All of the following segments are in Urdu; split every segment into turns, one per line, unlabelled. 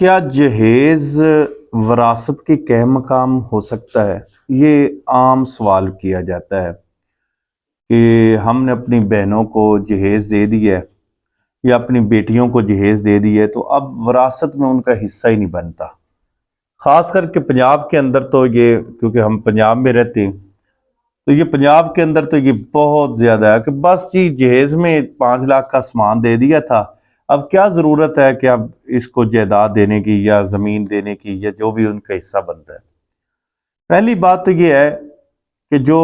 کیا جہیز وراثت کے قائم مقام ہو سکتا ہے؟ یہ عام سوال کیا جاتا ہے کہ ہم نے اپنی بہنوں کو جہیز دے دیا ہے یا اپنی بیٹیوں کو جہیز دے دی ہے تو اب وراثت میں ان کا حصہ ہی نہیں بنتا۔ خاص کر کے پنجاب کے اندر تو یہ، کیونکہ ہم پنجاب میں رہتے ہیں تو یہ پنجاب کے اندر تو یہ بہت زیادہ ہے کہ بس جی جہیز میں 5 لاکھ کا سامان دے دیا تھا، اب کیا ضرورت ہے کہ اب اس کو جائیداد دینے کی یا زمین دینے کی یا جو بھی ان کا حصہ بنتا ہے۔ پہلی بات تو یہ ہے کہ جو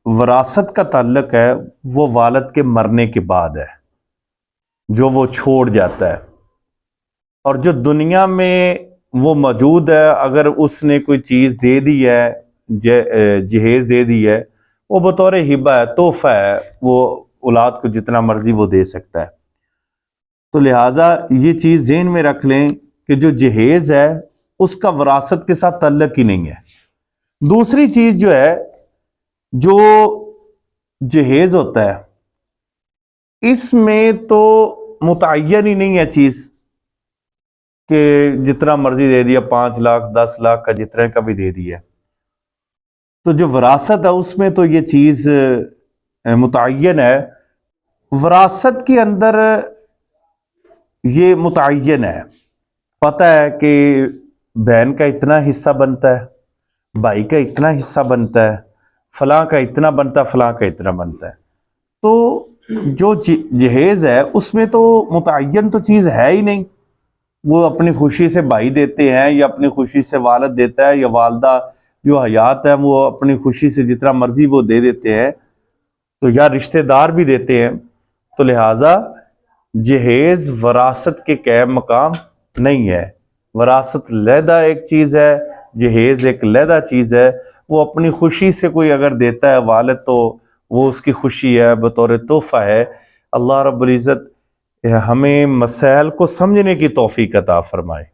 وراثت کا تعلق ہے وہ والد کے مرنے کے بعد ہے، جو وہ چھوڑ جاتا ہے، اور جو دنیا میں وہ موجود ہے اگر اس نے کوئی چیز دے دی ہے، جہیز دے دی ہے، وہ بطور ہبہ ہے، تحفہ ہے، وہ اولاد کو جتنا مرضی وہ دے سکتا ہے۔ تو لہٰذا یہ چیز ذہن میں رکھ لیں کہ جو جہیز ہے اس کا وراثت کے ساتھ تعلق ہی نہیں ہے۔ دوسری چیز جو ہے، جو جہیز ہوتا ہے اس میں تو متعین ہی نہیں ہے چیز کہ جتنا مرضی دے دیا، 5 لاکھ 10 لاکھ کا جتنے کا بھی دے دیا۔ تو جو وراثت ہے اس میں تو یہ چیز متعین ہے۔ وراثت کے اندر یہ متعین ہے، پتہ ہے کہ بہن کا اتنا حصہ بنتا ہے، بھائی کا اتنا حصہ بنتا ہے، فلاں کا اتنا بنتا ہے، فلاں کا اتنا بنتا ہے۔ تو جو جہیز ہے اس میں تو متعین تو چیز ہے ہی نہیں، وہ اپنی خوشی سے بھائی دیتے ہیں یا اپنی خوشی سے والد دیتا ہے یا والدہ جو حیات ہے وہ اپنی خوشی سے جتنا مرضی وہ دے دیتے ہیں، تو یا رشتہ دار بھی دیتے ہیں۔ تو لہٰذا جہیز وراثت کے قائم مقام نہیں ہے۔ وراثت علیحدہ ایک چیز ہے، جہیز ایک علیحدہ چیز ہے۔ وہ اپنی خوشی سے کوئی اگر دیتا ہے والد تو وہ اس کی خوشی ہے، بطور تحفہ ہے۔ اللہ رب العزت ہمیں مسائل کو سمجھنے کی توفیق عطا فرمائے۔